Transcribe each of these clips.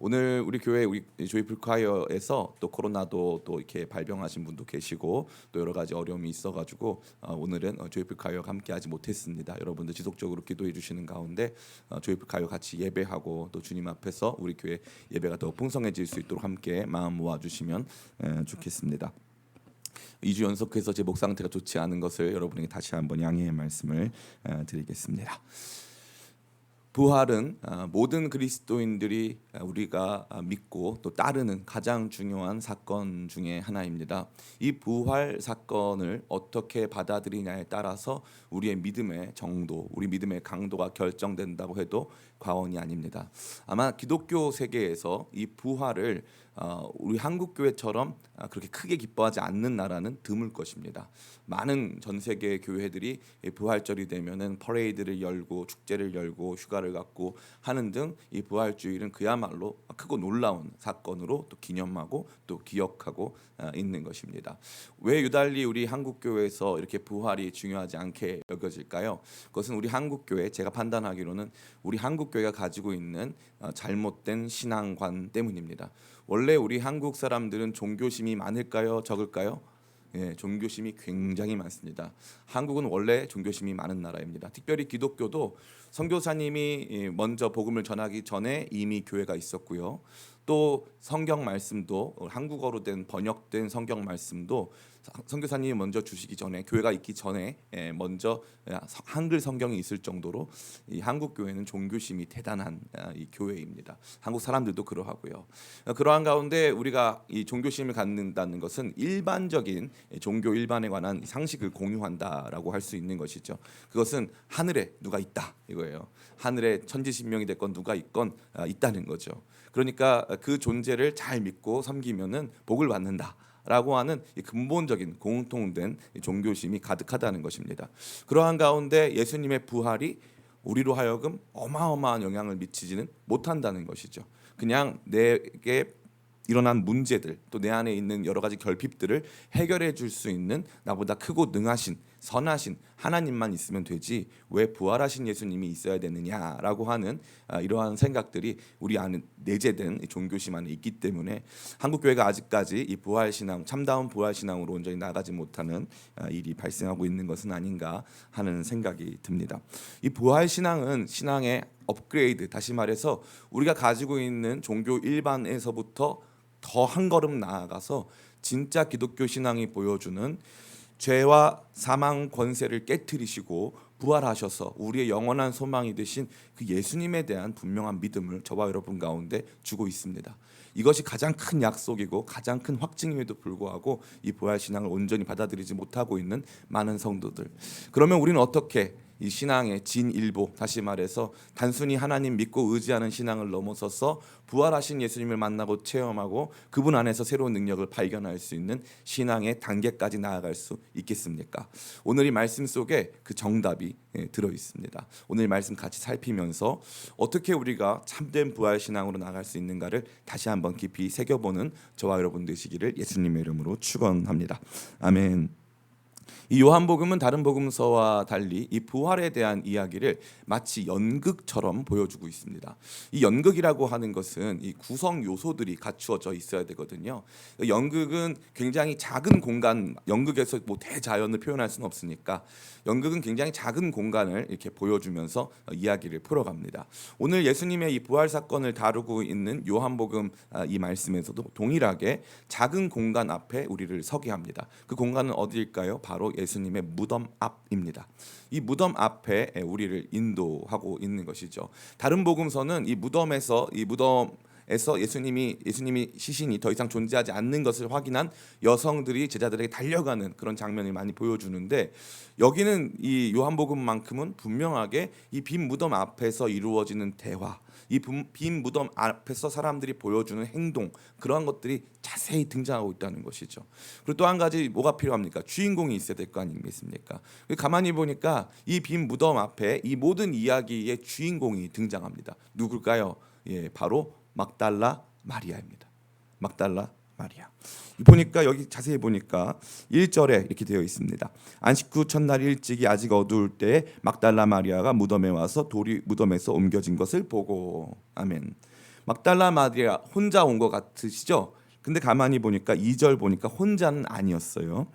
오늘 우리 교회 우리 조이풀 콰이어에서 또 코로나도 또 이렇게 발병하신 분도 계시고 또 여러 가지 어려움이 있어가지고 오늘은 조이풀 콰이어가 함께하지 못했습니다. 여러분들 지속적으로 기도해 주시는 가운데 조이풀 콰이어 같이 예배하고 또 주님 앞에서 우리 교회 예배가 더 풍성해질 수 있도록 함께 마음 모아 주시면 좋겠습니다. 2주 연속해서 제 목 상태가 좋지 않은 것을 여러분에게 다시 한번 양해의 말씀을 드리겠습니다. 부활은 모든 그리스도인들이 우리가 믿고 또 따르는 가장 중요한 사건 중에 하나입니다. 이 부활 사건을 어떻게 받아들이냐에 따라서 우리의 믿음의 정도, 우리 믿음의 강도가 결정된다고 해도 과언이 아닙니다. 아마 기독교 세계에서 이 부활을 우리 한국 교회처럼 그렇게 크게 기뻐하지 않는 나라는 드물 것입니다. 많은 전 세계 교회들이 부활절이 되면은 퍼레이드를 열고 축제를 열고 휴가를 갖고 하는 등 이 부활주일은 그야말로 크고 놀라운 사건으로 또 기념하고 또 기억하고 있는 것입니다. 왜 유달리 우리 한국 교회에서 이렇게 부활이 중요하지 않게 여겨질까요? 그것은 우리 한국 교회, 제가 판단하기로는 우리 한국 교회가 가지고 있는 잘못된 신앙관 때문입니다. 원래 우리 한국 사람들은 종교심이 많을까요? 적을까요? 예, 종교심이 굉장히 많습니다. 한국은 원래 종교심이 많은 나라입니다. 특별히 기독교도 선교사님이 먼저 복음을 전하기 전에 이미 교회가 있었고요. 또 성경 말씀도 한국어로 된 번역된 성경 말씀도 선교사님이 먼저 주시기 전에, 교회가 있기 전에 먼저 한글 성경이 있을 정도로 이 한국 교회는 종교심이 대단한 이 교회입니다. 한국 사람들도 그러하고요. 그러한 가운데 우리가 이 종교심을 갖는다는 것은 일반적인 종교 일반에 관한 상식을 공유한다라고 할 수 있는 것이죠. 그것은 하늘에 누가 있다 이거예요. 하늘에 천지신명이 됐건 누가 있건 있다는 거죠. 그러니까 그 존재를 잘 믿고 섬기면은 복을 받는다. 라고 하는 근본적인 공통된 종교심이 가득하다는 것입니다. 그러한 가운데 예수님의 부활이 우리로 하여금 어마어마한 영향을 미치지는 못한다는 것이죠. 그냥 내게 일어난 문제들, 또 내 안에 있는 여러 가지 결핍들을 해결해 줄 수 있는 나보다 크고 능하신 선하신 하나님만 있으면 되지 왜 부활하신 예수님이 있어야 되느냐라고 하는 이러한 생각들이 우리 안에 내재된 종교심 안에 있기 때문에 한국 교회가 아직까지 이 부활 신앙, 참다운 부활 신앙으로 온전히 나가지 못하는 일이 발생하고 있는 것은 아닌가 하는 생각이 듭니다. 이 부활 신앙은 신앙의 업그레이드, 다시 말해서 우리가 가지고 있는 종교 일반에서부터 더 한 걸음 나아가서 진짜 기독교 신앙이 보여주는 죄와 사망 권세를 깨트리시고 부활하셔서 우리의 영원한 소망이 되신 그 예수님에 대한 분명한 믿음을 저와 여러분 가운데 주고 있습니다. 이것이 가장 큰 약속이고 가장 큰 확증임에도 불구하고 이 부활 신앙을 온전히 받아들이지 못하고 있는 많은 성도들. 그러면 우리는 어떻게 이 신앙의 진일보, 다시 말해서 단순히 하나님 믿고 의지하는 신앙을 넘어서서 부활하신 예수님을 만나고 체험하고 그분 안에서 새로운 능력을 발견할 수 있는 신앙의 단계까지 나아갈 수 있겠습니까? 오늘 이 말씀 속에 그 정답이 들어 있습니다. 오늘 말씀 같이 살피면서 어떻게 우리가 참된 부활 신앙으로 나아갈 수 있는가를 다시 한번 깊이 새겨보는 저와 여러분 되시기를 예수님의 이름으로 축원합니다. 아멘. 이 요한복음은 다른 복음서와 달리 이 부활에 대한 이야기를 마치 연극처럼 보여주고 있습니다. 이 연극이라고 하는 것은 이 구성 요소들이 갖추어져 있어야 되거든요. 연극은 굉장히 작은 공간, 연극에서 뭐 대자연을 표현할 수는 없으니까 연극은 굉장히 작은 공간을 이렇게 보여주면서 이야기를 풀어갑니다. 오늘 예수님의 이 부활 사건을 다루고 있는 요한복음 이 말씀에서도 동일하게 작은 공간 앞에 우리를 서게 합니다. 그 공간은 어디일까요? 바로 예수님의 무덤 앞입니다. 이 무덤 앞에 우리를 인도하고 있는 것이죠. 다른 복음서는 이 무덤에서 예수님이 시신이 더 이상 존재하지 않는 것을 확인한 여성들이 제자들에게 달려가는 그런 장면을 많이 보여주는데, 여기는 이 요한복음만큼은 분명하게 이 빈 무덤 앞에서 이루어지는 대화, 이 빈 무덤 앞에서 사람들이 보여주는 행동, 그러한 것들이 자세히 등장하고 있다는 것이죠. 그리고 또 한 가지 뭐가 필요합니까? 주인공이 있어야 될 거 아니겠습니까? 가만히 보니까 이 빈 무덤 앞에 이 모든 이야기의 주인공이 등장합니다. 누굴까요? 예, 바로 막달라 마리아입니다. 막달라 마리아. 보니까 여기 자세히 보니까 1절에 이렇게 되어 있습니다. 안식 후 첫날 일찍이 아직 어두울 때에 막달라 마리아가 무덤에 와서 돌이 무덤에서 옮겨진 것을 보고. 아멘. 막달라 마리아 혼자 온 것 같으시죠? 근데 가만히 보니까 2절 보니까 혼자는 아니었어요.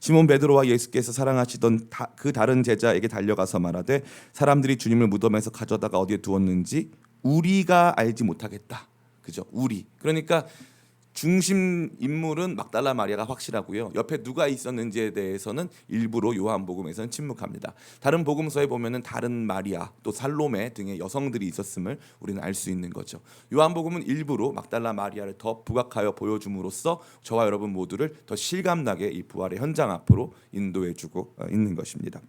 시몬 베드로와 예수께서 사랑하시던 그 다른 제자에게 달려가서 말하되 사람들이 주님을 무덤에서 가져다가 어디에 두었는지 우리가 알지 못하겠다. 그죠? 우리. 그러니까 중심 인물은 막달라 마리아가 확실하고요. 옆에 누가 있었는지에 대해서는 일부러 요한복음에서는 침묵합니다. 다른 복음서에 보면은 다른 마리아 또 살로메 등의 여성들이 있었음을 우리는 알 수 있는 거죠. 요한복음은 일부러 막달라 마리아를 더 부각하여 보여줌으로써 저와 여러분 모두를 더 실감나게 이 부활의 현장 앞으로 인도해주고 있는 것입니다.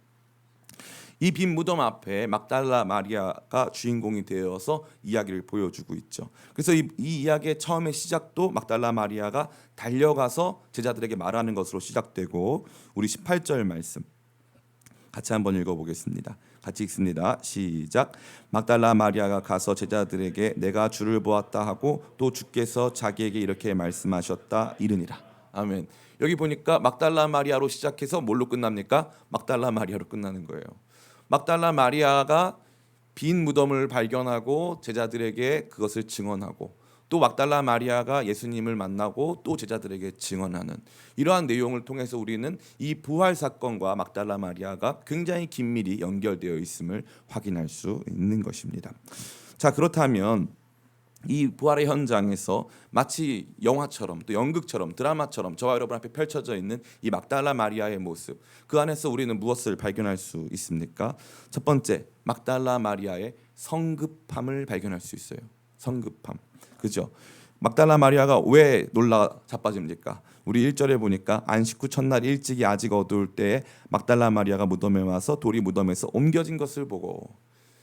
이 빈 무덤 앞에 막달라 마리아가 주인공이 되어서 이야기를 보여주고 있죠. 그래서 이 이야기의 처음의 시작도 막달라 마리아가 달려가서 제자들에게 말하는 것으로 시작되고 우리 18절 말씀 같이 한번 읽어보겠습니다. 같이 읽습니다. 시작. 막달라 마리아가 가서 제자들에게 내가 주를 보았다 하고 또 주께서 자기에게 이렇게 말씀하셨다 이르니라. 아멘. 여기 보니까 막달라 마리아로 시작해서 뭘로 끝납니까? 막달라 마리아로 끝나는 거예요. 막달라 마리아가 빈 무덤을 발견하고 제자들에게 그것을 증언하고 또 막달라 마리아가 예수님을 만나고 또 제자들에게 증언하는 이러한 내용을 통해서 우리는 이 부활 사건과 막달라 마리아가 굉장히 긴밀히 연결되어 있음을 확인할 수 있는 것입니다. 자, 그렇다면 이 부활의 현장에서 마치 영화처럼 또 연극처럼 드라마처럼 저와 여러분 앞에 펼쳐져 있는 이 막달라 마리아의 모습, 그 안에서 우리는 무엇을 발견할 수 있습니까? 첫 번째, 막달라 마리아의 성급함을 발견할 수 있어요. 성급함, 그죠? 막달라 마리아가 왜 놀라 자빠집니까? 우리 1절에 보니까 안식 후 첫날 일찍이 아직 어두울 때에 막달라 마리아가 무덤에 와서 돌이 무덤에서 옮겨진 것을 보고,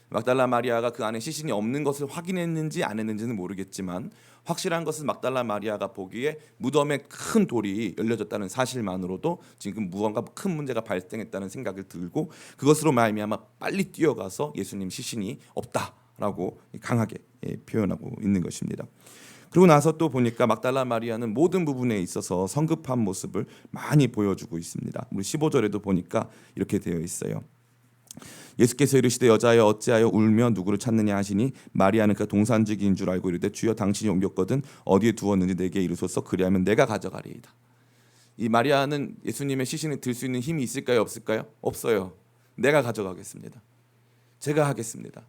막달라 마리아가 그 안에 시신이 없는 것을 확인했는지 안 했는지는 모르겠지만 확실한 것은 막달라 마리아가 보기에 무덤에 큰 돌이 열려졌다는 사실만으로도 지금 무언가 큰 문제가 발생했다는 생각을 들고 그것으로 말미암아 빨리 뛰어가서 예수님 시신이 없다라고 강하게 표현하고 있는 것입니다. 그리고 나서 또 보니까 막달라 마리아는 모든 부분에 있어서 성급한 모습을 많이 보여주고 있습니다. 우리 15절에도 보니까 이렇게 되어 있어요. 예수께서 이르시되 여자여 어찌하여 울며 누구를 찾느냐 하시니 마리아는 그 동산지기인 줄 알고 이르되 주여 당신이 옮겼거든 어디에 두었는지 내게 이르소서 그리하면 내가 가져가리이다. 이 마리아는 예수님의 시신을 들 수 있는 힘이 있을까요? 없을까요? 없어요. 내가 가져가겠습니다. 제가 하겠습니다.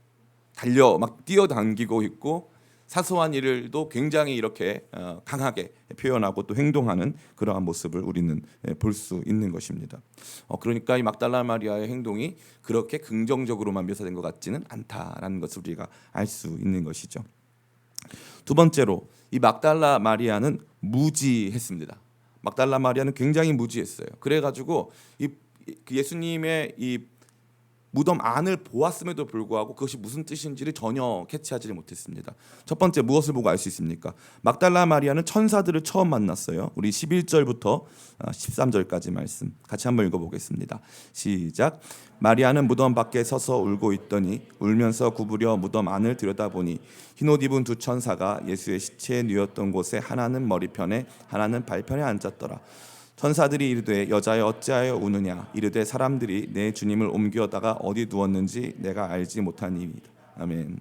달려 막 뛰어당기고 있고 사소한 일을도 굉장히 이렇게 강하게 표현하고 또 행동하는 그러한 모습을 우리는 볼 수 있는 것입니다. 그러니까 이 막달라 마리아의 행동이 그렇게 긍정적으로만 묘사된 것 같지는 않다라는 것을 우리가 알 수 있는 것이죠. 두 번째로 이 막달라 마리아는 무지했습니다. 막달라 마리아는 굉장히 무지했어요. 그래가지고 예수님의 이 무덤 안을 보았음에도 불구하고 그것이 무슨 뜻인지를 전혀 캐치하지 못했습니다. 첫 번째, 무엇을 보고 알 수 있습니까? 막달라 마리아는 천사들을 처음 만났어요. 우리 11절부터 13절까지 말씀 같이 한번 읽어보겠습니다. 시작. 마리아는 무덤 밖에 서서 울고 있더니 울면서 구부려 무덤 안을 들여다보니 흰옷 입은 두 천사가 예수의 시체에 누웠던 곳에 하나는 머리편에 하나는 발편에 앉았더라. 천사들이 이르되 여자여 어찌하여 우느냐 이르되 사람들이 내 주님을 옮겨다가 어디 두었는지 내가 알지 못하니이다. 아멘.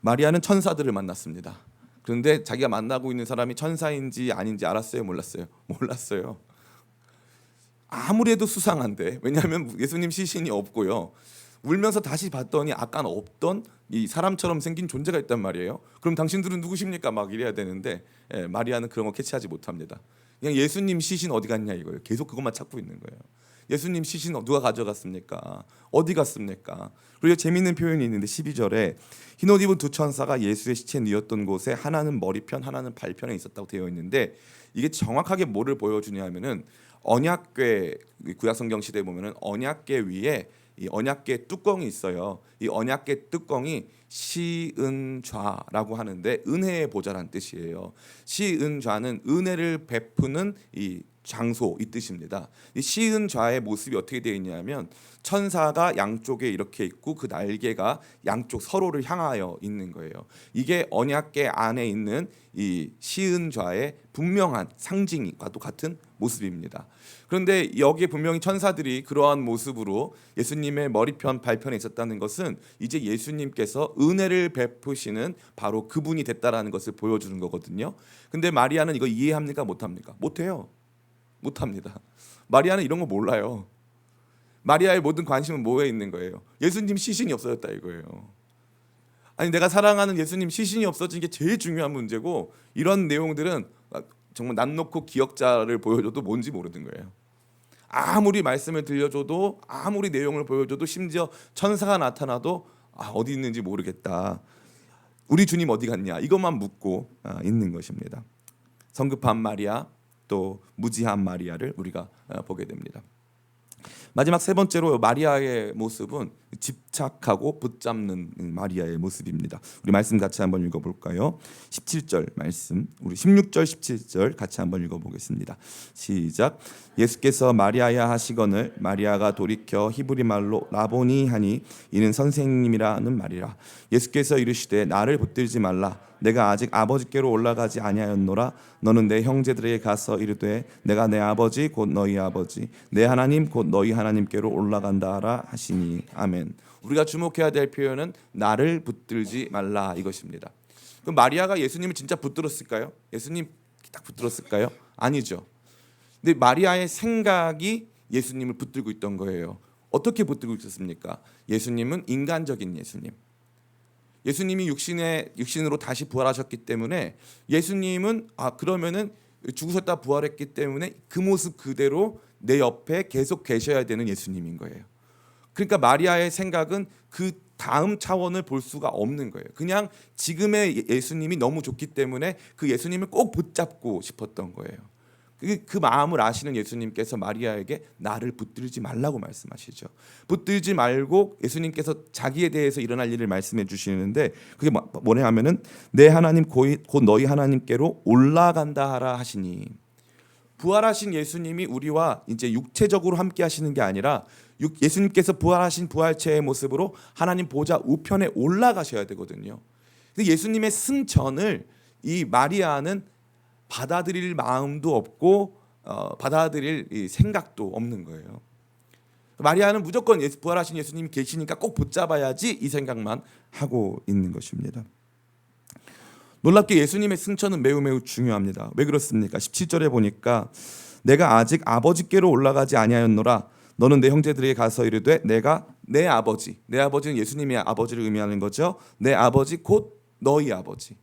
마리아는 천사들을 만났습니다. 그런데 자기가 만나고 있는 사람이 천사인지 아닌지 알았어요? 몰랐어요? 몰랐어요. 아무래도 수상한데, 왜냐하면 예수님 시신이 없고요. 울면서 다시 봤더니 아까는 없던 이 사람처럼 생긴 존재가 있단 말이에요. 그럼 당신들은 누구십니까? 막 이래야 되는데 마리아는 그런 거 캐치하지 못합니다. 그냥 예수님 시신 어디 갔냐 이거예요. 계속 그것만 찾고 있는 거예요. 예수님 시신 누가 가져갔습니까? 어디 갔습니까? 그리고 재미있는 표현이 있는데 12절에 흰옷 입은 두 천사가 예수의 시체에 누웠던 곳에 하나는 머리편 하나는 발편에 있었다고 되어 있는데 이게 정확하게 뭐를 보여주냐면은 언약궤, 구약성경 시대에 보면은 언약궤 위에 이 언약궤 뚜껑이 있어요. 이 언약궤 뚜껑이 시은좌라고 하는데 은혜의 보좌란 뜻이에요. 시은좌는 은혜를 베푸는 이 장소 이 뜻입니다. 이 시은좌의 모습이 어떻게 되어 있냐면 천사가 양쪽에 이렇게 있고 그 날개가 양쪽 서로를 향하여 있는 거예요. 이게 언약궤 안에 있는 이 시은좌의 분명한 상징과도 같은 모습입니다. 그런데 여기에 분명히 천사들이 그러한 모습으로 예수님의 머리편 발편에 있었다는 것은 이제 예수님께서 은혜를 베푸시는 바로 그분이 됐다라는 것을 보여주는 거거든요. 근데 마리아는 이거 이해합니까? 못합니까? 못해요. 못합니다. 마리아는 이런 거 몰라요. 마리아의 모든 관심은 뭐에 있는 거예요? 예수님 시신이 없어졌다 이거예요. 아니 내가 사랑하는 예수님 시신이 없어진 게 제일 중요한 문제고, 이런 내용들은 정말 남 놓고 기억자를 보여줘도 뭔지 모르는 거예요. 아무리 말씀을 들려줘도, 아무리 내용을 보여줘도, 심지어 천사가 나타나도 어디 있는지 모르겠다. 우리 주님 어디 갔냐 이것만 묻고 있는 것입니다. 성급한 마리아, 또 무지한 마리아를 우리가 보게 됩니다. 마지막 세 번째로 마리아의 모습은 집착하고 붙잡는 마리아의 모습입니다. 우리 말씀 같이 한번 읽어볼까요? 17절 말씀, 우리 16절 17절 같이 한번 읽어보겠습니다. 시작. 예수께서 마리아야 하시거늘 마리아가 돌이켜 히브리 말로 라보니 하니 이는 선생님이라는 말이라. 예수께서 이르시되 나를 붙들지 말라. 내가 아직 아버지께로 올라가지 아니하였노라. 너는 내 형제들에게 가서 이르되 내가 내 아버지 곧 너희 아버지 내 하나님 곧 너희 하나님께로 올라간다 하라 하시니. 아멘. 우리가 주목해야 될 표현은 나를 붙들지 말라 이것입니다. 그럼 마리아가 예수님을 진짜 붙들었을까요? 예수님 딱 붙들었을까요? 아니죠. 근데 마리아의 생각이 예수님을 붙들고 있던 거예요. 어떻게 붙들고 있었습니까? 예수님은 인간적인 예수님. 예수님이 육신으로 다시 부활하셨기 때문에 예수님은 그러면은 죽으셨다 부활했기 때문에 그 모습 그대로 내 옆에 계속 계셔야 되는 예수님인 거예요. 그러니까 마리아의 생각은 그 다음 차원을 볼 수가 없는 거예요. 그냥 지금의 예수님이 너무 좋기 때문에 그 예수님을 꼭 붙잡고 싶었던 거예요. 그 마음을 아시는 예수님께서 마리아에게 나를 붙들지 말라고 말씀하시죠. 붙들지 말고 예수님께서 자기에 대해서 일어날 일을 말씀해 주시는데, 그게 뭐냐 하면은 내 하나님 곧 너희 하나님께로 올라간다 하라 하시니. 부활하신 예수님이 우리와 이제 육체적으로 함께 하시는 게 아니라 예수님께서 부활하신 부활체의 모습으로 하나님 보좌 우편에 올라가셔야 되거든요. 근데 예수님의 승천을 이 마리아는 받아들일 마음도 없고 받아들일 생각도 없는 거예요. 마리아는 무조건 부활하신 예수님이 계시니까 꼭 붙잡아야지 이 생각만 하고 있는 것입니다. 놀랍게 예수님의 승천은 매우 중요합니다. 왜 그렇습니까? 17절에 보니까 내가 아직 아버지께로 올라가지 아니하였노라. 너는 내 형제들에게 가서 이르되 내가 내 아버지, 내 아버지는 예수님의 아버지를 의미하는 거죠. 내 아버지 곧 너희 아버지,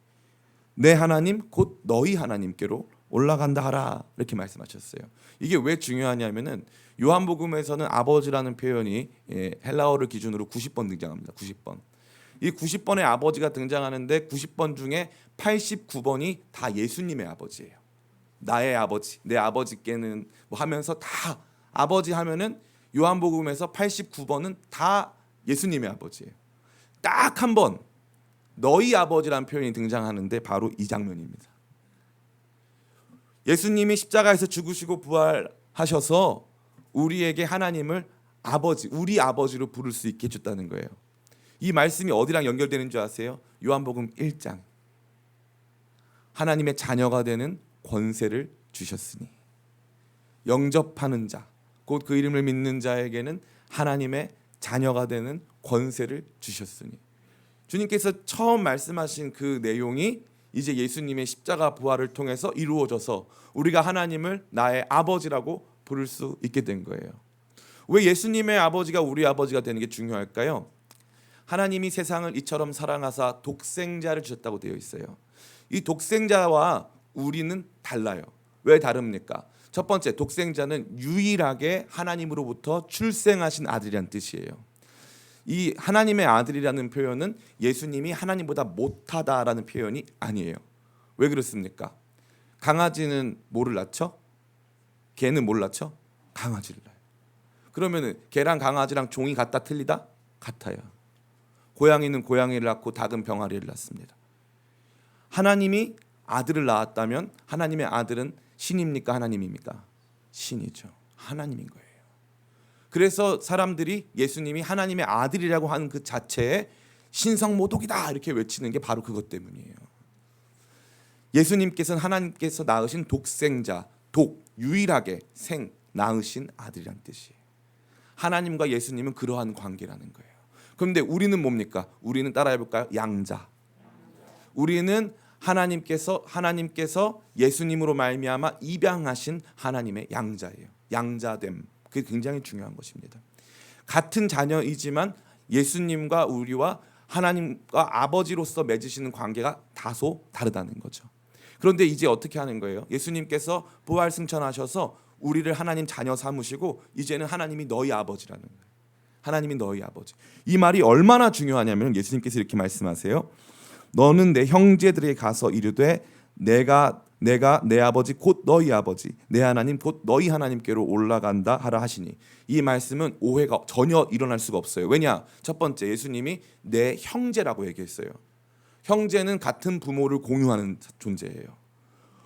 내 하나님 곧 너희 하나님께로 올라간다 하라 이렇게 말씀하셨어요. 이게 왜 중요하냐면은 요한복음에서는 아버지라는 표현이 헬라어를 기준으로 90번 등장합니다. 90번. 이 90번의 아버지가 등장하는데 90번 중에 89번이 다 예수님의 아버지예요. 나의 아버지, 내 아버지께는 뭐 하면서 다 아버지 하면은 요한복음에서 89번은 다 예수님의 아버지예요. 딱 한 번 너희 아버지라는 표현이 등장하는데 바로 이 장면입니다. 예수님이 십자가에서 죽으시고 부활하셔서 우리에게 하나님을 아버지, 우리 아버지로 부를 수 있게 해줬다는 거예요. 이 말씀이 어디랑 연결되는 줄 아세요? 요한복음 1장. 하나님의 자녀가 되는 권세를 주셨으니 영접하는 자, 곧 그 이름을 믿는 자에게는 하나님의 자녀가 되는 권세를 주셨으니. 주님께서 처음 말씀하신 그 내용이 이제 예수님의 십자가 부활을 통해서 이루어져서 우리가 하나님을 나의 아버지라고 부를 수 있게 된 거예요. 왜 예수님의 아버지가 우리 아버지가 되는 게 중요할까요? 하나님이 세상을 이처럼 사랑하사 독생자를 주셨다고 되어 있어요. 이 독생자와 우리는 달라요. 왜 다릅니까? 첫 번째, 독생자는 유일하게 하나님으로부터 출생하신 아들이란 뜻이에요. 이 하나님의 아들이라는 표현은 예수님이 하나님보다 못하다라는 표현이 아니에요. 왜 그렇습니까? 강아지는 뭐를 낳죠? 개는 뭘 낳죠? 강아지를 낳아요. 그러면은 개랑 강아지랑 종이 같다 틀리다? 같아요. 고양이는 고양이를 낳고 닭은 병아리를 낳습니다. 하나님이 아들을 낳았다면 하나님의 아들은 신입니까? 하나님입니까? 신이죠. 하나님인 거예요. 그래서 사람들이 예수님이 하나님의 아들이라고 하는 그 자체에 신성모독이다 이렇게 외치는 게 바로 그것 때문이에요. 예수님께서는 하나님께서 낳으신 독생자, 유일하게 낳으신 아들이란 뜻이에요. 하나님과 예수님은 그러한 관계라는 거예요. 그런데 우리는 뭡니까? 우리는 따라해 볼까요? 양자. 우리는 하나님께서 예수님으로 말미암아 입양하신 하나님의 양자예요. 양자됨. 그게 굉장히 중요한 것입니다. 같은 자녀이지만 예수님과 우리와 하나님과 아버지로서 맺으시는 관계가 다소 다르다는 거죠. 그런데 이제 어떻게 하는 거예요? 예수님께서 부활 승천하셔서 우리를 하나님 자녀 삼으시고 이제는 하나님이 너희 아버지라는 거예요. 하나님이 너희 아버지. 이 말이 얼마나 중요하냐면 예수님께서 이렇게 말씀하세요. 너는 내 형제들에게 가서 이르되 내가 내 아버지 곧 너희 아버지 내 하나님 곧 너희 하나님께로 올라간다 하라 하시니, 이 말씀은 오해가 전혀 일어날 수가 없어요. 왜냐? 첫 번째, 예수님이 내 형제라고 얘기했어요. 형제는 같은 부모를 공유하는 존재예요.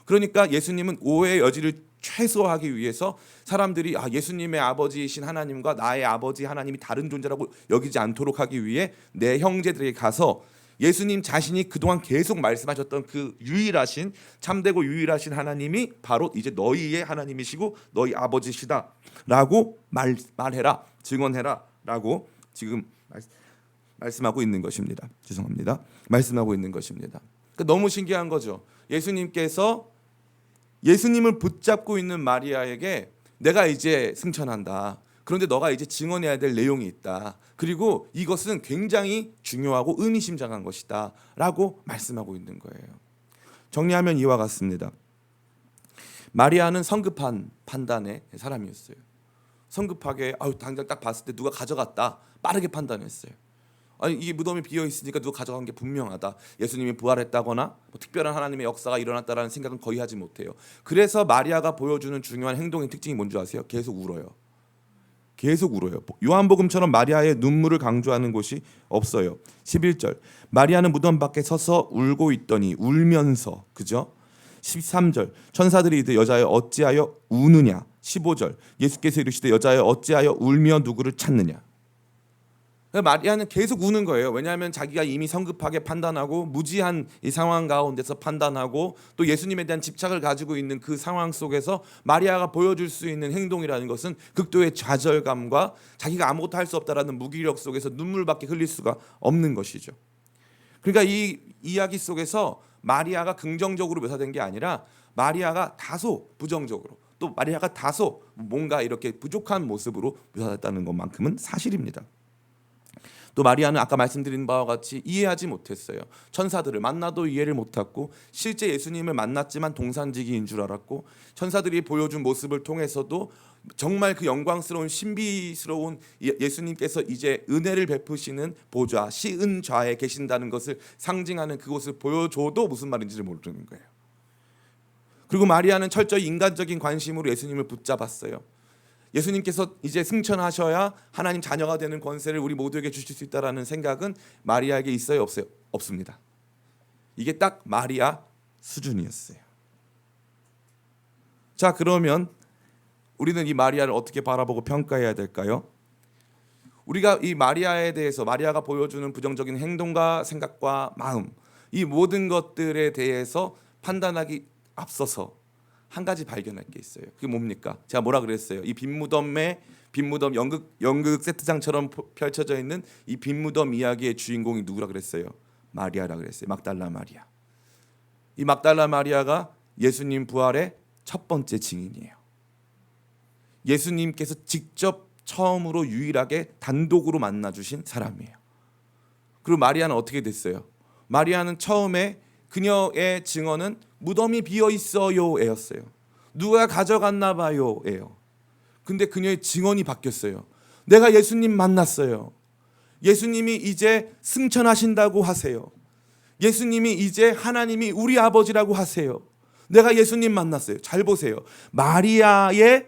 그러니까 예수님은 오해의 여지를 최소화하기 위해서 사람들이 예수님의 아버지이신 하나님과 나의 아버지 하나님이 다른 존재라고 여기지 않도록 하기 위해 내 형제들에게 가서 예수님 자신이 그동안 계속 말씀하셨던 그 유일하신, 참되고 유일하신 하나님이 바로 이제 너희의 하나님이시고 너희 아버지시다라고 말해라, 증언해라 라고 지금 말씀하고 있는 것입니다. 죄송합니다. 말씀하고 있는 것입니다. 그러니까 너무 신기한 거죠. 예수님께서 예수님을 붙잡고 있는 마리아에게 내가 이제 승천한다. 그런데 너가 이제 증언해야 될 내용이 있다. 그리고 이것은 굉장히 중요하고 의미심장한 것이다 라고 말씀하고 있는 거예요. 정리하면 이와 같습니다. 마리아는 성급한 판단의 사람이었어요. 성급하게 당장 딱 봤을 때 누가 가져갔다 빠르게 판단했어요. 이 무덤이 비어 있으니까 누가 가져간 게 분명하다. 예수님이 부활했다거나 뭐 특별한 하나님의 역사가 일어났다라는 생각은 거의 하지 못해요. 그래서 마리아가 보여주는 중요한 행동의 특징이 뭔지 아세요? 계속 울어요. 계속 울어요. 요한복음처럼 마리아의 눈물을 강조하는 곳이 없어요. 11절 마리아는 무덤 밖에 서서 울고 있더니 울면서, 그죠? 13절 천사들이 이르되 여자여 어찌하여 우느냐. 15절 예수께서 이르시되 여자여 어찌하여 울며 누구를 찾느냐. 마리아는 계속 우는 거예요. 왜냐하면 자기가 이미 성급하게 판단하고 무지한 이 상황 가운데서 판단하고 또 예수님에 대한 집착을 가지고 있는 그 상황 속에서 마리아가 보여줄 수 있는 행동이라는 것은 극도의 좌절감과 자기가 아무것도 할 수 없다라는 무기력 속에서 눈물밖에 흘릴 수가 없는 것이죠. 그러니까 이 이야기 속에서 마리아가 긍정적으로 묘사된 게 아니라 마리아가 다소 부정적으로, 또 마리아가 다소 뭔가 이렇게 부족한 모습으로 묘사됐다는 것만큼은 사실입니다. 또 마리아는 아까 말씀드린 바와 같이 이해하지 못했어요. 천사들을 만나도 이해를 못했고 실제 예수님을 만났지만 동산지기인 줄 알았고 천사들이 보여준 모습을 통해서도 정말 그 영광스러운 신비스러운 예수님께서 이제 은혜를 베푸시는 보좌 시은좌에 계신다는 것을 상징하는 그곳을 보여줘도 무슨 말인지를 모르는 거예요. 그리고 마리아는 철저히 인간적인 관심으로 예수님을 붙잡았어요. 예수님께서 이제 승천하셔야 하나님 자녀가 되는 권세를 우리 모두에게 주실 수 있다라는 생각은 마리아에게 있어요, 없어요? 없습니다. 이게 딱 마리아 수준이었어요. 자, 그러면 우리는 이 마리아를 어떻게 바라보고 평가해야 될까요? 우리가 이 마리아에 대해서 마리아가 보여주는 부정적인 행동과 생각과 마음, 이 모든 것들에 대해서 판단하기 앞서서 한 가지 발견할 게 있어요. 그게 뭡니까? 제가 뭐라 그랬어요? 이 빈 무덤 연극 세트장처럼 펼쳐져 있는 이 빈 무덤 이야기의 주인공이 누구라 그랬어요? 마리아라 그랬어요. 막달라 마리아. 이 막달라 마리아가 예수님 부활의 첫 번째 증인이에요. 예수님께서 직접 처음으로 유일하게 단독으로 만나 주신 사람이에요. 그리고 마리아는 어떻게 됐어요? 마리아는 처음에 그녀의 증언은 무덤이 비어 있어요였어요. 누가 가져갔나 봐요예요. 근데 그녀의 증언이 바뀌었어요. 내가 예수님 만났어요. 예수님이 이제 승천하신다고 하세요. 예수님이 이제 하나님이 우리 아버지라고 하세요. 내가 예수님 만났어요. 잘 보세요. 마리아의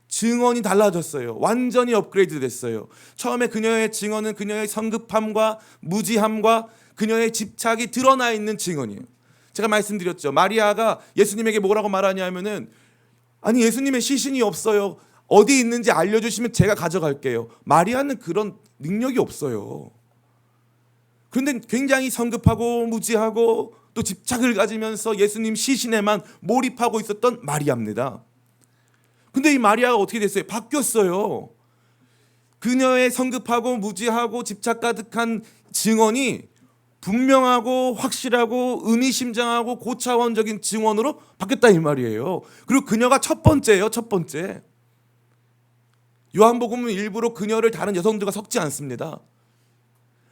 증언이 달라졌어요. 완전히 업그레이드 됐어요. 처음에 그녀의 증언은 그녀의 성급함과 무지함과 그녀의 집착이 드러나 있는 증언이에요. 제가 말씀드렸죠. 마리아가 예수님에게 뭐라고 말하냐면은 아니 예수님의 시신이 없어요. 어디 있는지 알려주시면 제가 가져갈게요. 마리아는 그런 능력이 없어요. 그런데 굉장히 성급하고 무지하고 또 집착을 가지면서 예수님 시신에만 몰입하고 있었던 마리아입니다. 근데 이 마리아가 어떻게 됐어요? 바뀌었어요. 그녀의 성급하고 무지하고 집착 가득한 증언이 분명하고 확실하고 의미심장하고 고차원적인 증언으로 바뀌었다 이 말이에요. 그리고 그녀가 첫 번째예요. 첫 번째. 요한복음은 일부러 그녀를 다른 여성들과 섞지 않습니다.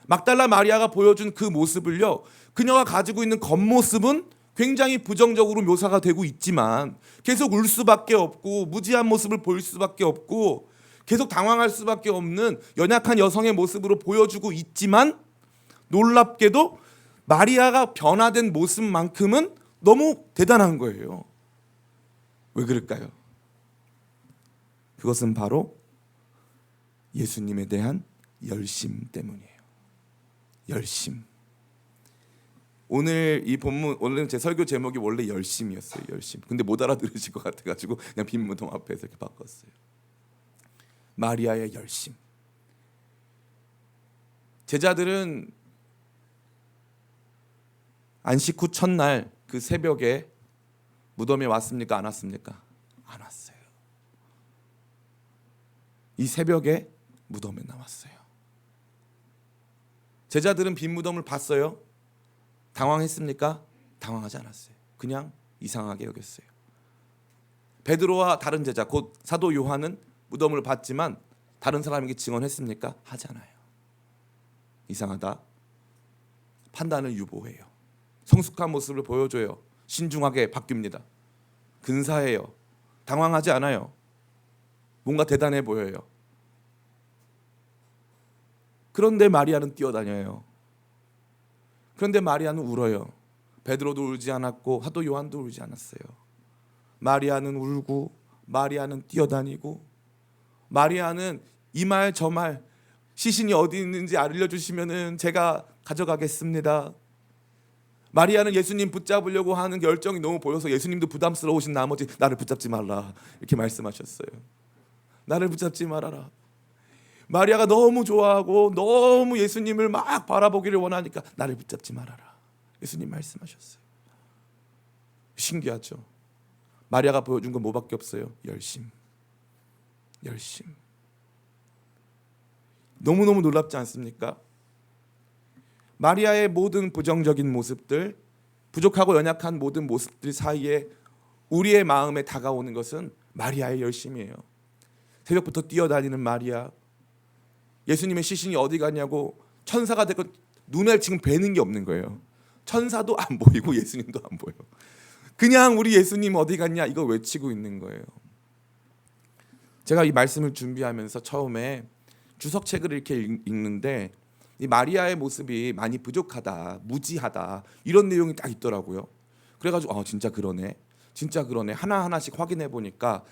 막달라 마리아가 보여준 그 모습을요, 그녀가 가지고 있는 겉모습은 굉장히 부정적으로 묘사가 되고 있지만 계속 울 수밖에 없고 무지한 모습을 보일 수밖에 없고 계속 당황할 수밖에 없는 연약한 여성의 모습으로 보여주고 있지만, 놀랍게도 마리아가 변화된 모습만큼은 너무 대단한 거예요. 왜 그럴까요? 그것은 바로 예수님에 대한 열심 때문이에요. 열심. 오늘 이 본문, 원래는 제 설교 제목이 원래 열심이었어요. 열심. 근데 못 알아들으실 것 같아가지고 그냥 빈 무덤 앞에서 이렇게 바꿨어요. 마리아의 열심. 제자들은 안식 후 첫날 그 새벽에 무덤에 왔습니까? 안 왔습니까? 안 왔어요. 이 새벽에 무덤에 나왔어요. 제자들은 빈 무덤을 봤어요. 당황했습니까? 당황하지 않았어요. 그냥 이상하게 여겼어요. 베드로와 다른 제자 곧 사도 요한은 무덤을 봤지만 다른 사람에게 증언했습니까? 하지 않아요. 이상하다. 판단을 유보해요. 성숙한 모습을 보여줘요. 신중하게 바뀝니다. 근사해요. 당황하지 않아요. 뭔가 대단해 보여요. 그런데 마리아는 뛰어다녀요. 그런데 마리아는 울어요. 베드로도 울지 않았고 사도 요한도 울지 않았어요. 마리아는 울고 마리아는 뛰어다니고 마리아는 이 말 저 말, 시신이 어디 있는지 알려주시면은 제가 가져가겠습니다. 마리아는 예수님 붙잡으려고 하는 열정이 너무 보여서 예수님도 부담스러우신 나머지 나를 붙잡지 말라 이렇게 말씀하셨어요. 나를 붙잡지 말아라. 마리아가 너무 좋아하고 너무 예수님을 막 바라보기를 원하니까 나를 붙잡지 말아라. 예수님 말씀하셨어요. 신기하죠? 마리아가 보여준 건 뭐밖에 없어요? 열심. 열심. 너무너무 놀랍지 않습니까? 마리아의 모든 부정적인 모습들, 부족하고 연약한 모든 모습들 사이에 우리의 마음에 다가오는 것은 마리아의 열심이에요. 새벽부터 뛰어다니는 마리아, 예수님의 시신이 어디 갔냐고 천사가 되고 눈에 지금 뵈는 게 없는 거예요. 천사도 안 보이고 예수님도 안 보여. 그냥 우리 예수님 어디 갔냐 이거 외치고 있는 거예요. 제가 이 말씀을 준비하면서 처음에 주석책을 이렇게 읽는데 이 마리아의 모습이 많이 부족하다, 무지하다 이런 내용이 딱 있더라고요. 그래가지고 진짜 그러네, 진짜 그러네. 하나하나씩 확인해 보니까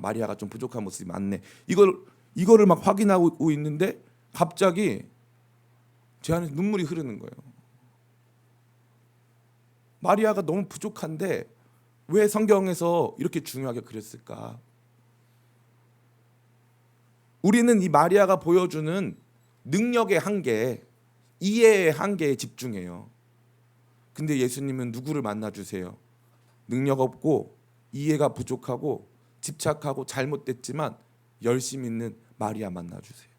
마리아가 좀 부족한 모습이 많네. 이거를 막 확인하고 있는데 갑자기 제 안에 눈물이 흐르는 거예요. 마리아가 너무 부족한데 왜 성경에서 이렇게 중요하게 그렸을까? 우리는 이 마리아가 보여주는 능력의 한계, 이해의 한계에 집중해요. 근데 예수님은 누구를 만나주세요? 능력 없고 이해가 부족하고 집착하고 잘못됐지만 열심 있는 마리아 만나주세요.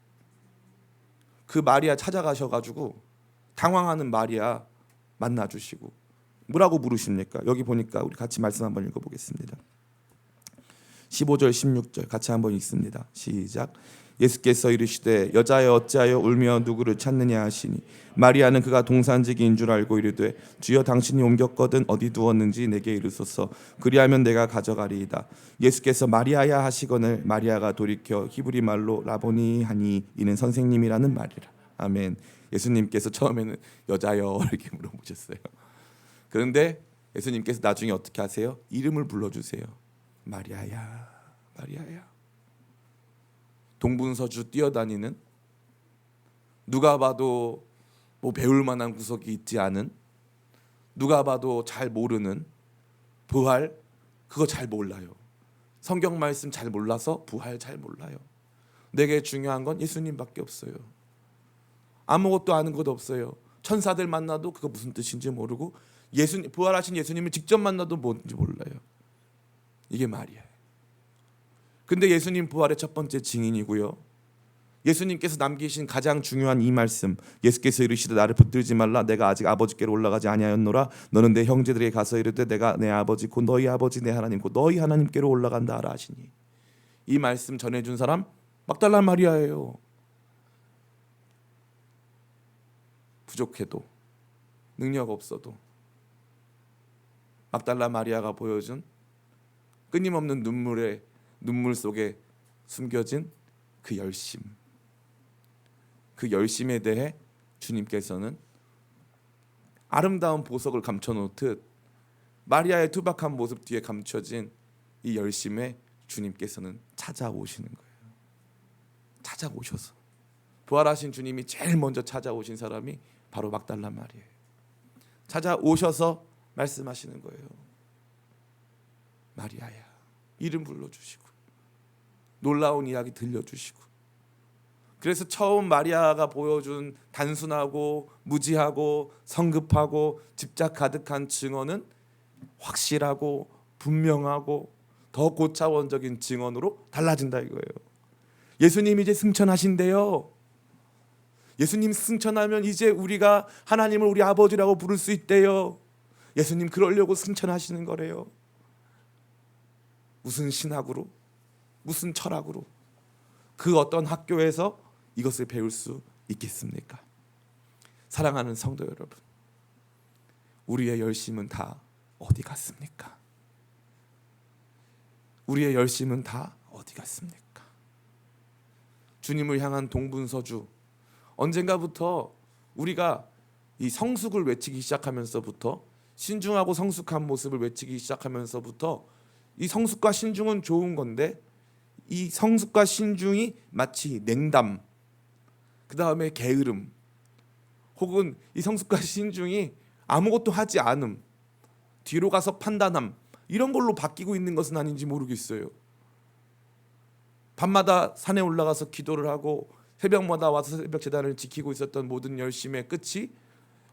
그 마리아 찾아가셔가지고 당황하는 마리아 만나주시고 뭐라고 부르십니까? 여기 보니까 우리 같이 말씀 한번 읽어보겠습니다. 15절 16절 같이 한번 읽습니다. 시작. 예수께서 이르시되 여자여 어찌하여 울며 누구를 찾느냐 하시니 마리아는 그가 동산지기인 줄 알고 이르되 주여 당신이 옮겼거든 어디 두었는지 내게 이르소서 그리하면 내가 가져가리이다. 예수께서 마리아야 하시거늘 마리아가 돌이켜 히브리 말로 라보니 하니 이는 선생님이라는 말이라. 아멘. 예수님께서 처음에는 여자여 이렇게 물어보셨어요. 그런데 예수님께서 나중에 어떻게 하세요? 이름을 불러주세요. 마리아야, 마리아야. 동분서주 뛰어다니는, 누가 봐도 뭐 배울 만한 구석이 있지 않은, 누가 봐도 잘 모르는 부활, 그거 잘 몰라요. 성경 말씀 잘 몰라서 부활 잘 몰라요. 내게 중요한 건 예수님밖에 없어요. 아무것도 아는 것 없어요. 천사들 만나도 그거 무슨 뜻인지 모르고 예수님, 부활하신 예수님을 직접 만나도 뭔지 몰라요. 이게 말이에요. 근데 예수님 부활의 첫 번째 증인이고요. 예수님께서 남기신 가장 중요한 이 말씀, 예수께서 이르시되 나를 붙들지 말라, 내가 아직 아버지께로 올라가지 아니하였노라. 너는 내 형제들에게 가서 이르되 내가 내 아버지 곧 너희 아버지 내 하나님 곧 너희 하나님께로 올라간다 하라 하시니. 이 말씀 전해준 사람 막달라 마리아예요. 부족해도 능력 없어도 막달라 마리아가 보여준 끊임없는 눈물 속에 숨겨진 그 열심, 그 열심에 대해 주님께서는 아름다운 보석을 감춰놓듯 마리아의 투박한 모습 뒤에 감춰진 이 열심에 주님께서는 찾아오시는 거예요. 찾아오셔서 부활하신 주님이 제일 먼저 찾아오신 사람이 바로 막달라 마리아예요. 찾아오셔서 말씀하시는 거예요. 마리아야, 이름 불러주시고 놀라운 이야기 들려주시고. 그래서 처음 마리아가 보여준 단순하고 무지하고 성급하고 집착 가득한 증언은 확실하고 분명하고 더 고차원적인 증언으로 달라진다 이거예요. 예수님 이제 승천하신대요. 예수님 승천하면 이제 우리가 하나님을 우리 아버지라고 부를 수 있대요. 예수님 그러려고 승천하시는 거래요. 무슨 신학으로, 무슨 철학으로, 그 어떤 학교에서 이것을 배울 수 있겠습니까? 사랑하는 성도 여러분, 우리의 열심은 다 어디 갔습니까? 우리의 열심은 다 어디 갔습니까? 주님을 향한 동분서주, 언젠가부터 우리가 이 성숙을 외치기 시작하면서부터, 신중하고 성숙한 모습을 외치기 시작하면서부터, 이 성숙과 신중은 좋은 건데 이 성숙과 신중이 마치 냉담, 그 다음에 게으름, 혹은 이 성숙과 신중이 아무것도 하지 않음, 뒤로 가서 판단함, 이런 걸로 바뀌고 있는 것은 아닌지 모르겠어요. 밤마다 산에 올라가서 기도를 하고 새벽마다 와서 새벽 제단을 지키고 있었던 모든 열심의 끝이,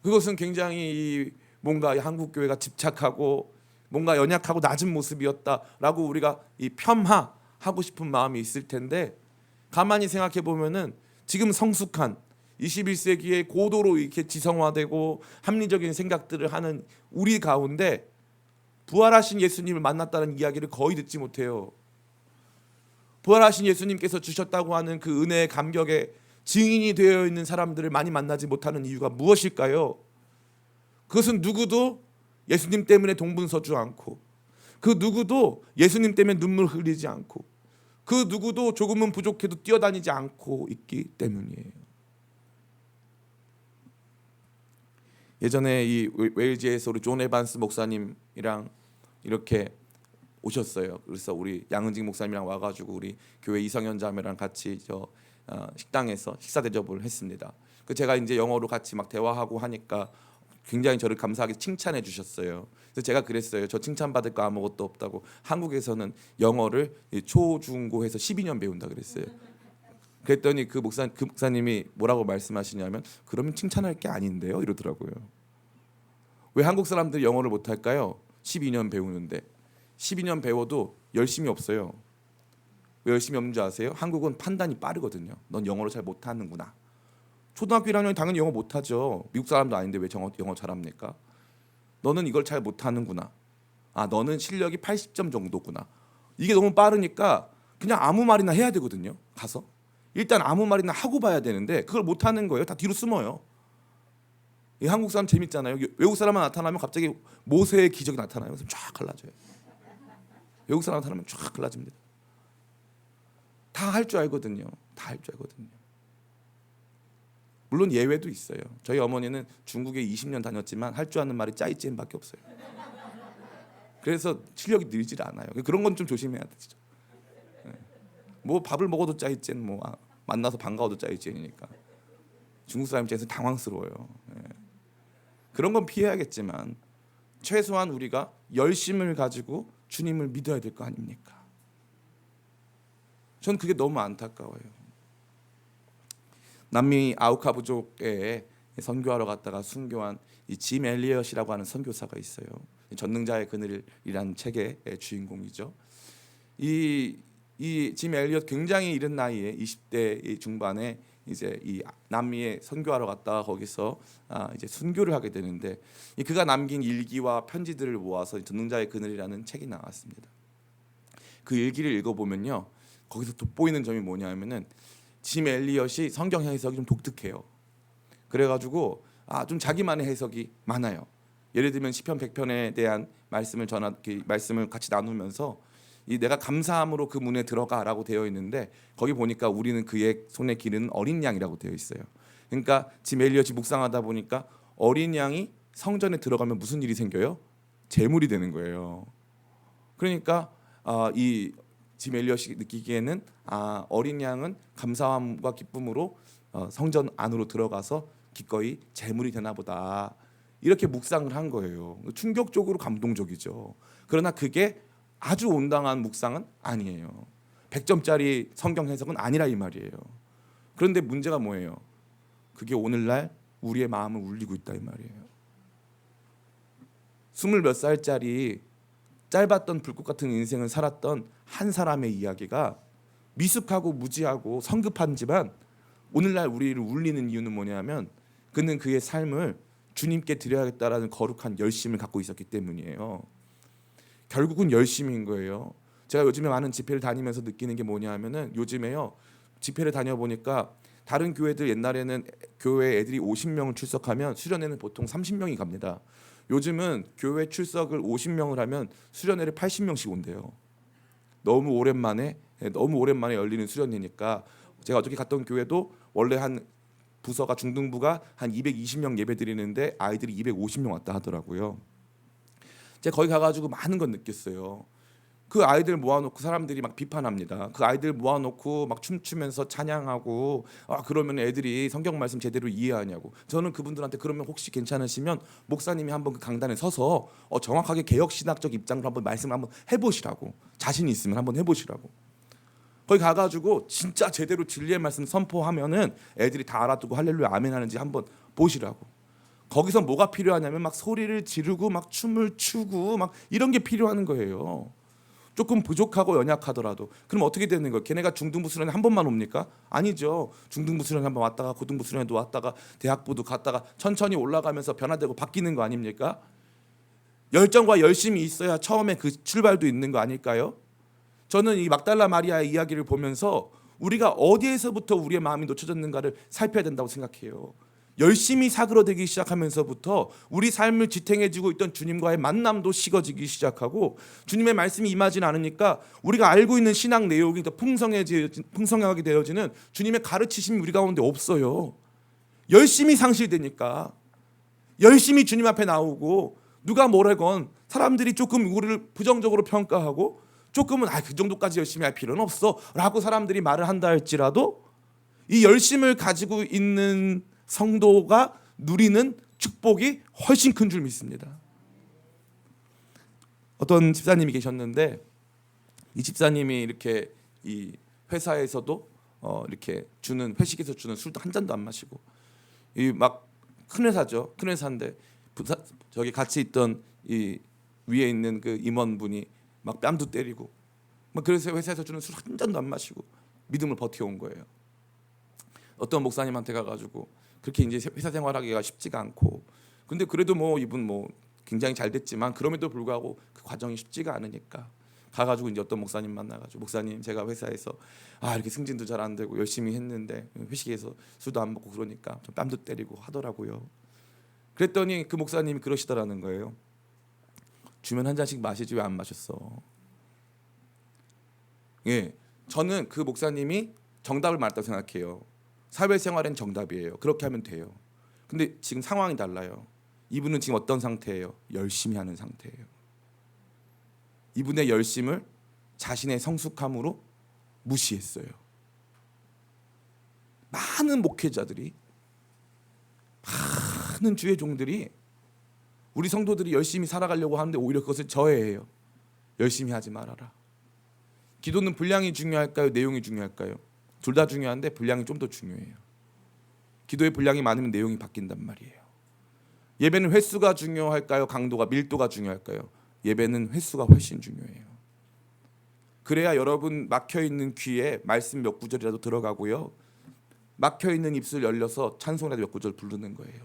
그것은 굉장히 뭔가 한국 교회가 집착하고 뭔가 연약하고 낮은 모습이었다라고 우리가 이 폄하하고 싶은 마음이 있을 텐데, 가만히 생각해 보면은 지금 성숙한 21세기에 고도로 이렇게 지성화되고 합리적인 생각들을 하는 우리 가운데 부활하신 예수님을 만났다는 이야기를 거의 듣지 못해요. 부활하신 예수님께서 주셨다고 하는 그 은혜의 감격에 증인이 되어 있는 사람들을 많이 만나지 못하는 이유가 무엇일까요? 그것은 누구도 예수님 때문에 동분서주 않고, 그 누구도 예수님 때문에 눈물 흘리지 않고, 그 누구도 조금은 부족해도 뛰어다니지 않고 있기 때문이에요. 예전에 이 웨일즈에서 우리 존 에반스 목사님이랑 이렇게 오셨어요. 그래서 우리 양은직 목사님이랑 와가지고 우리 교회 이성현 자매랑 같이 식당에서 식사 대접을 했습니다. 그 제가 이제 영어로 같이 막 대화하고 하니까 굉장히 저를 감사하게 칭찬해 주셨어요. 그래서 제가 그랬어요. 저 칭찬받을 거 아무것도 없다고. 한국에서는 영어를 초중고해서 12년 배운다 그랬어요. 그랬더니 그 목사님이 뭐라고 말씀하시냐면, 그러면 칭찬할 게 아닌데요, 이러더라고요. 왜 한국 사람들이 영어를 못할까요? 12년 배우는데. 12년 배워도 열심이 없어요. 왜 열심이 없는 줄 아세요? 한국은 판단이 빠르거든요. 넌 영어를 잘 못하는구나. 초등학교 1학년이 당연히 영어 못하죠. 미국 사람도 아닌데 왜 영어 잘합니까? 너는 이걸 잘 못하는구나. 아, 너는 실력이 80점 정도구나. 이게 너무 빠르니까 그냥 아무 말이나 해야 되거든요. 가서 일단 아무 말이나 하고 봐야 되는데 그걸 못하는 거예요. 다 뒤로 숨어요. 이 한국 사람 재밌잖아요. 외국 사람만 나타나면 갑자기 모세의 기적이 나타나요. 그래서 쫙 갈라져요. 외국 사람 나타나면 쫙 갈라집니다. 다 할 줄 알거든요. 다 할 줄 알거든요. 물론 예외도 있어요. 저희 어머니는 중국에 20년 다녔지만 할 줄 아는 말이 짜이찌엔밖에 없어요. 그래서 실력이 늘질 않아요. 그런 건 좀 조심해야 되죠. 뭐 밥을 먹어도 짜이찌엔, 뭐 만나서 반가워도 짜이찌엔이니까 중국 사람 입장에서 당황스러워요. 그런 건 피해야겠지만 최소한 우리가 열심을 가지고 주님을 믿어야 될 거 아닙니까? 전 그게 너무 안타까워요. 남미 아우카 부족에 선교하러 갔다가 순교한 이 짐 엘리엇이라고 하는 선교사가 있어요. 전능자의 그늘이라는 책의 주인공이죠. 이 이 짐 엘리엇 굉장히 이른 나이에 20대 중반에 이제 이 남미에 선교하러 갔다가 거기서 이제 순교를 하게 되는데, 이 그가 남긴 일기와 편지들을 모아서 전능자의 그늘이라는 책이 나왔습니다. 그 일기를 읽어보면요, 거기서 돋보이는 점이 뭐냐면은 짐 엘리엇이 성경 해석이 좀 독특해요. 그래가지고 좀 자기만의 해석이 많아요. 예를 들면 시편 100편에 대한 말씀을 같이 나누면서 이 내가 감사함으로 그 문에 들어가라고 되어 있는데, 거기 보니까 우리는 그의 손에 기르는 어린 양이라고 되어 있어요. 그러니까 짐 엘리엇이 묵상하다 보니까 어린 양이 성전에 들어가면 무슨 일이 생겨요? 재물이 되는 거예요. 그러니까 이 짐 엘리엇이 느끼기에는 어린 양은 감사함과 기쁨으로 성전 안으로 들어가서 기꺼이 재물이 되나 보다, 이렇게 묵상을 한 거예요. 충격적으로 감동적이죠. 그러나 그게 아주 온당한 묵상은 아니에요. 100점짜리 성경 해석은 아니라 이 말이에요. 그런데 문제가 뭐예요? 그게 오늘날 우리의 마음을 울리고 있다 이 말이에요. 20몇 살짜리 짧았던 불꽃 같은 인생을 살았던 한 사람의 이야기가 미숙하고 무지하고 성급하지만 오늘날 우리를 울리는 이유는 뭐냐면, 그는 그의 삶을 주님께 드려야겠다라는 거룩한 열심을 갖고 있었기 때문이에요. 결국은 열심인 거예요. 제가 요즘에 많은 집회를 다니면서 느끼는 게 뭐냐면은, 요즘에요 집회를 다녀보니까 다른 교회들 옛날에는 교회 애들이 50명을 출석하면 수련회는 보통 30명이 갑니다. 요즘은 교회 출석을 50명을 하면 수련회를 80명씩 온대요. 너무 오랜만에 열리는 수련회니까. 제가 어저께 갔던 교회도 원래 한 부서가 중등부가 한 220명 예배 드리는데 아이들이 250명 왔다 하더라고요. 제가 거기 가가지고 많은 건 느꼈어요. 그 아이들 모아놓고 사람들이 막 비판합니다. 그 아이들 모아놓고 막 춤추면서 찬양하고 그러면 애들이 성경 말씀 제대로 이해하냐고. 저는 그분들한테 그러면 혹시 괜찮으시면 목사님이 한번 그 강단에 서서 정확하게 개혁신학적 입장으로 한번 말씀을 한번 해보시라고. 자신이 있으면 한번 해보시라고. 거기 가가지고 진짜 제대로 진리의 말씀 선포하면은 애들이 다 알아두고 할렐루야 아멘 하는지 한번 보시라고. 거기서 뭐가 필요하냐면 막 소리를 지르고 막 춤을 추고 막 이런 게 필요한 거예요. 조금 부족하고 연약하더라도. 그럼 어떻게 되는 거예요? 걔네가 중등부 수련회 한 번만 옵니까? 아니죠. 중등부 수련회 한 번 왔다가 고등부 수련회도 왔다가 대학부도 갔다가 천천히 올라가면서 변화되고 바뀌는 거 아닙니까? 열정과 열심이 있어야 처음에 그 출발도 있는 거 아닐까요? 저는 이 막달라 마리아의 이야기를 보면서 우리가 어디에서부터 우리의 마음이 놓쳐졌는가를 살펴야 된다고 생각해요. 열심히 사그러들기 시작하면서부터 우리 삶을 지탱해주고 있던 주님과의 만남도 식어지기 시작하고, 주님의 말씀이 임하지 않으니까 우리가 알고 있는 신앙 내용이 더 풍성하게 되어지는 주님의 가르치심이 우리 가운데 없어요. 열심히 상실되니까. 열심히 주님 앞에 나오고 누가 뭐래건 사람들이 조금 우리를 부정적으로 평가하고 조금은 그 정도까지 열심히 할 필요는 없어 라고 사람들이 말을 한다 할지라도, 이 열심을 가지고 있는 성도가 누리는 축복이 훨씬 큰 줄 믿습니다. 어떤 집사님이 계셨는데, 이 집사님이 이렇게 이 회사에서도 이렇게 주는 회식에서 주는 술도 한 잔도 안 마시고, 이 막 큰 회사죠. 큰 회사인데 저기 같이 있던 이 위에 있는 그 임원분이 막 뺨도 때리고, 막 그래서 회사에서 주는 술 한 잔도 안 마시고 믿음을 버텨온 거예요. 어떤 목사님한테 가가지고 그렇게 이제 회사 생활하기가 쉽지가 않고, 근데 그래도 뭐 이분 뭐 굉장히 잘 됐지만 그럼에도 불구하고 그 과정이 쉽지가 않으니까 가가지고 이제 어떤 목사님 만나가지고, 목사님 제가 회사에서 이렇게 승진도 잘 안 되고 열심히 했는데 회식에서 술도 안 먹고 그러니까 좀 뺨도 때리고 하더라고요. 그랬더니 그 목사님이 그러시더라는 거예요. 주면 한 잔씩 마시지 왜 안 마셨어? 예, 저는 그 목사님이 정답을 말했다고 생각해요. 사회생활엔 정답이에요. 그렇게 하면 돼요. 근데 지금 상황이 달라요. 이분은 지금 어떤 상태예요? 열심히 하는 상태예요. 이분의 열심을 자신의 성숙함으로 무시했어요. 많은 목회자들이, 많은 주의 종들이, 우리 성도들이 열심히 살아가려고 하는데 오히려 그것을 저해해요. 열심히 하지 말아라. 기도는 분량이 중요할까요? 내용이 중요할까요? 둘 다 중요한데 분량이 좀 더 중요해요. 기도의 분량이 많으면 내용이 바뀐단 말이에요. 예배는 횟수가 중요할까요? 강도가, 밀도가 중요할까요? 예배는 횟수가 훨씬 중요해요. 그래야 여러분 막혀있는 귀에 말씀 몇 구절이라도 들어가고요, 막혀있는 입술 열려서 찬송이라도 몇 구절 부르는 거예요.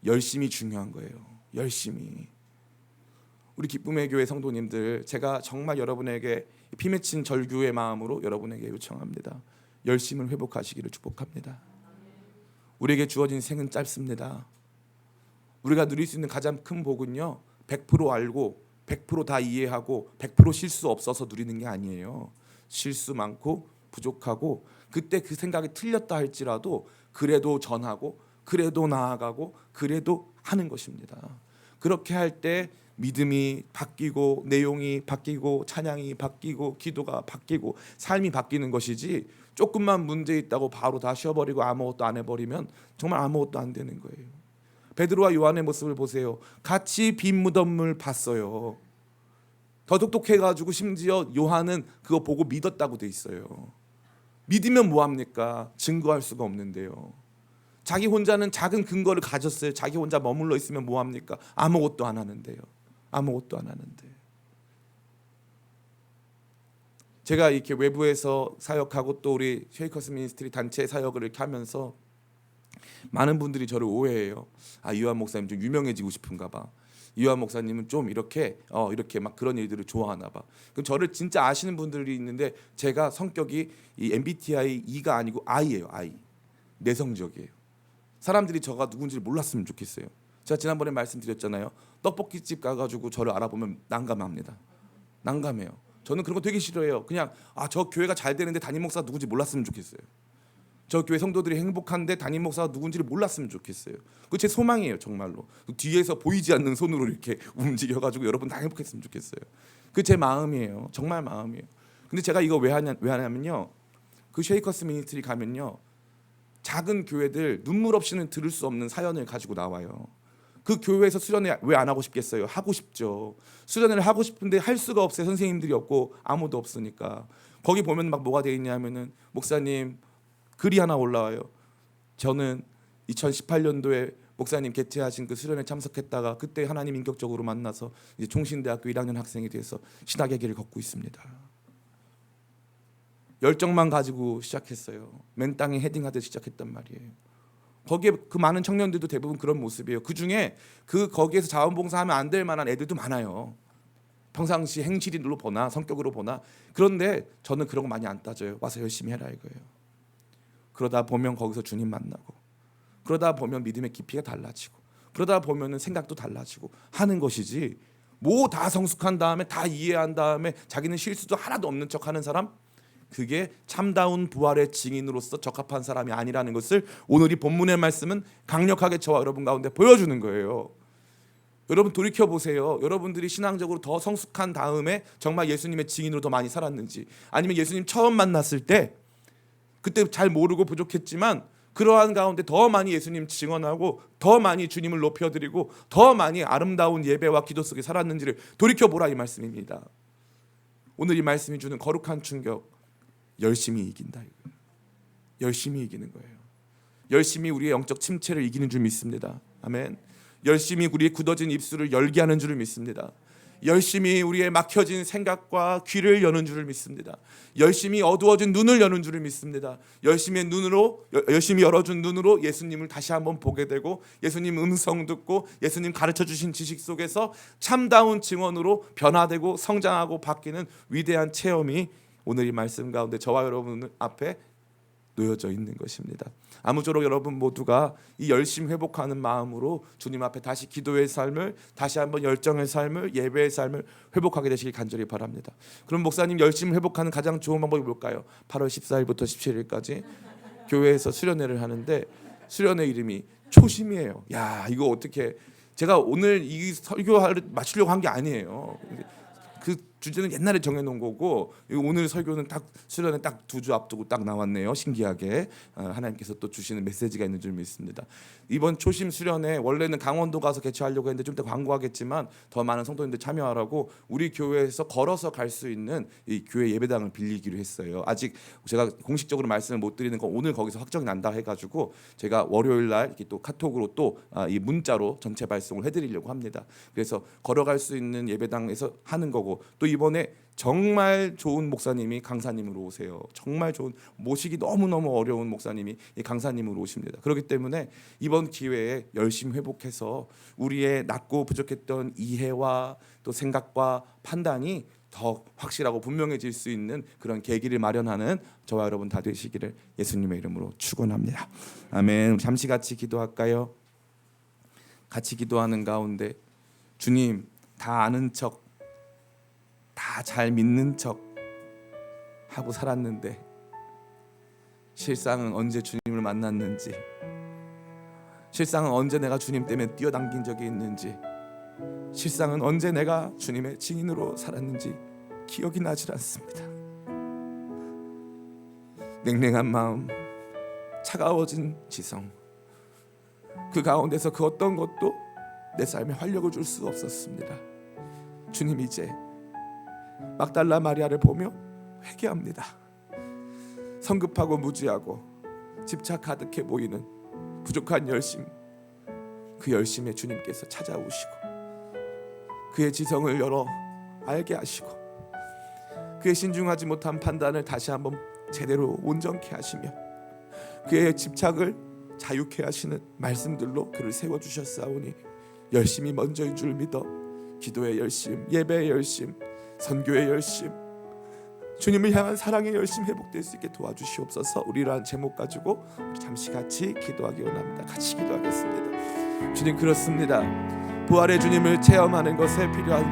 열심이 중요한 거예요. 열심히. 우리 기쁨의 교회 성도님들, 제가 정말 여러분에게 피 맺힌 절규의 마음으로 여러분에게 요청합니다. 열심을 회복하시기를 축복합니다. 우리에게 주어진 생은 짧습니다. 우리가 누릴 수 있는 가장 큰 복은요, 100% 알고 100%다 이해하고 100% 실수 없어서 누리는 게 아니에요. 실수 많고 부족하고 그때 그 생각이 틀렸다 할지라도 그래도 전하고 그래도 나아가고 그래도 하는 것입니다. 그렇게 할 때 믿음이 바뀌고 내용이 바뀌고 찬양이 바뀌고 기도가 바뀌고 삶이 바뀌는 것이지, 조금만 문제 있다고 바로 다 쉬어버리고 아무것도 안 해버리면 정말 아무것도 안 되는 거예요. 베드로와 요한의 모습을 보세요. 같이 빈 무덤을 봤어요. 더 똑똑해가지고 심지어 요한은 그거 보고 믿었다고 돼 있어요. 믿으면 뭐합니까? 증거할 수가 없는데요. 자기 혼자는 작은 근거를 가졌어요. 자기 혼자 머물러 있으면 뭐합니까? 아무것도 안 하는데요. 아무것도 안 하는데. 제가 이렇게 외부에서 사역하고 또 우리 쉐이커스 미니스트리 단체 사역을 이렇게 하면서 많은 분들이 저를 오해해요. 아, 이완 목사님 좀 유명해지고 싶은가 봐. 이완 목사님은 좀 이렇게 막 그런 일들을 좋아하나 봐. 그럼 저를 진짜 아시는 분들이 있는데, 제가 성격이 이 MBTI E가 아니고 I예요. I. 내성적이에요. 사람들이 저가 누군지를 몰랐으면 좋겠어요. 제가 지난번에 말씀드렸잖아요. 떡볶이집 가가지고 저를 알아보면 난감합니다. 난감해요. 저는 그런 거 되게 싫어해요. 그냥 저 교회가 잘 되는데 담임 목사가 누군지 몰랐으면 좋겠어요. 저 교회 성도들이 행복한데 담임 목사가 누군지를 몰랐으면 좋겠어요. 그게 제 소망이에요, 정말로. 뒤에서 보이지 않는 손으로 이렇게 움직여가지고 여러분 다 행복했으면 좋겠어요. 그게 제 마음이에요, 정말 마음이에요. 근데 제가 이거 왜 하냐면요, 그 쉐이커스 미니스트리 가면요, 작은 교회들 눈물 없이는 들을 수 없는 사연을 가지고 나와요. 그 교회에서 수련회 왜 안 하고 싶겠어요? 하고 싶죠. 수련회를 하고 싶은데 할 수가 없어요. 선생님들이 없고 아무도 없으니까. 거기 보면 막 뭐가 돼 있냐면은, 목사님 글이 하나 올라와요. 저는 2018년도에 목사님 개최하신 그 수련회 참석했다가 그때 하나님 인격적으로 만나서 이제 총신대학교 1학년 학생이 돼서 신학의 길을 걷고 있습니다. 열정만 가지고 시작했어요. 맨 땅에 헤딩하듯 시작했단 말이에요. 거기에 그 많은 청년들도 대부분 그런 모습이에요. 그 중에 거기에서 자원봉사하면 안 될 만한 애들도 많아요. 평상시 행실로 보나 성격으로 보나. 그런데 저는 그런 거 많이 안 따져요. 와서 열심히 해라 이거예요. 그러다 보면 거기서 주님 만나고, 그러다 보면 믿음의 깊이가 달라지고, 그러다 보면은 생각도 달라지고 하는 것이지, 뭐 다 성숙한 다음에 다 이해한 다음에 자기는 실수도 하나도 없는 척하는 사람, 그게 참다운 부활의 증인으로서 적합한 사람이 아니라는 것을 오늘 이 본문의 말씀은 강력하게 저와 여러분 가운데 보여주는 거예요. 여러분 돌이켜 보세요. 여러분들이 신앙적으로 더 성숙한 다음에 정말 예수님의 증인으로 더 많이 살았는지, 아니면 예수님 처음 만났을 때 그때 잘 모르고 부족했지만 그러한 가운데 더 많이 예수님 증언하고 더 많이 주님을 높여드리고 더 많이 아름다운 예배와 기도 속에 살았는지를 돌이켜보라, 이 말씀입니다. 오늘 이 말씀이 주는 거룩한 충격, 열심히 이긴다 이거예요. 열심히 이기는 거예요. 열심히 우리의 영적 침체를 이기는 줄 믿습니다. 아멘. 열심히 우리의 굳어진 입술을 열게 하는 줄을 믿습니다. 열심히 우리의 막혀진 생각과 귀를 여는 줄을 믿습니다. 열심히 어두워진 눈을 여는 줄을 믿습니다. 열심히 열어준 눈으로 예수님을 다시 한번 보게 되고, 예수님 음성 듣고 예수님 가르쳐 주신 지식 속에서 참다운 증언으로 변화되고 성장하고 바뀌는 위대한 체험이 오늘 이 말씀 가운데 저와 여러분 앞에 놓여져 있는 것입니다. 아무쪼록 여러분 모두가 이 열심 회복하는 마음으로 주님 앞에 다시 기도의 삶을, 다시 한번 열정의 삶을, 예배의 삶을 회복하게 되시길 간절히 바랍니다. 그럼 목사님, 열심 회복하는 가장 좋은 방법이 뭘까요? 8월 14일부터 17일까지 교회에서 수련회를 하는데, 수련회 이름이 초심이에요. 야, 이거 어떻게, 제가 오늘 이 설교를 맞추려고 한 게 아니에요. 그 주제는 옛날에 정해놓은 거고, 오늘 설교는 딱 수련회 딱 2주 앞두고 딱 나왔네요. 신기하게 하나님께서 또 주시는 메시지가 있는 줄 믿습니다. 이번 초심 수련회 원래는 강원도 가서 개최하려고 했는데 좀 더 광고하겠지만 더 많은 성도님들 참여하라고 우리 교회에서 걸어서 갈 수 있는 이 교회 예배당을 빌리기로 했어요. 아직 제가 공식적으로 말씀을 못 드리는 건 오늘 거기서 확정이 난다 해가지고 제가 월요일 날 이렇게 또 카톡으로 또 이 문자로 전체 발송을 해드리려고 합니다. 그래서 걸어갈 수 있는 예배당에서 하는 거고, 또 이번에 정말 좋은 목사님이 강사님으로 오세요. 정말 좋은, 모시기 너무너무 어려운 목사님이 이 강사님으로 오십니다. 그렇기 때문에 이번 기회에 열심히 회복해서 우리의 낮고 부족했던 이해와 또 생각과 판단이 더 확실하고 분명해질 수 있는 그런 계기를 마련하는 저와 여러분 다 되시기를 예수님의 이름으로 축원합니다. 아멘. 잠시 같이 기도할까요? 같이 기도하는 가운데 주님, 다 아는 척, 다 잘 믿는 척 하고 살았는데 실상은 언제 주님을 만났는지, 실상은 언제 내가 주님 때문에 뛰어당긴 적이 있는지, 실상은 언제 내가 주님의 증인으로 살았는지 기억이 나질 않습니다. 냉랭한 마음, 차가워진 지성, 그 가운데서 그 어떤 것도 내 삶에 활력을 줄 수 없었습니다. 주님, 이제 막달라 마리아를 보며 회개합니다. 성급하고 무지하고 집착 가득해 보이는 부족한 열심, 그 열심에 주님께서 찾아오시고 그의 지성을 열어 알게 하시고 그의 신중하지 못한 판단을 다시 한번 제대로 온전케 하시며 그의 집착을 자유케 하시는 말씀들로 그를 세워주셨사오니 열심히 먼저인 줄 믿어 기도의 열심, 예배의 열심, 선교의 열심, 주님을 향한 사랑의 열심 회복될 수 있게 도와주시옵소서. 우리라는 제목 가지고 우리 잠시 같이 기도하기 원합니다. 같이 기도하겠습니다. 주님, 그렇습니다. 부활의 주님을 체험하는 것에 필요한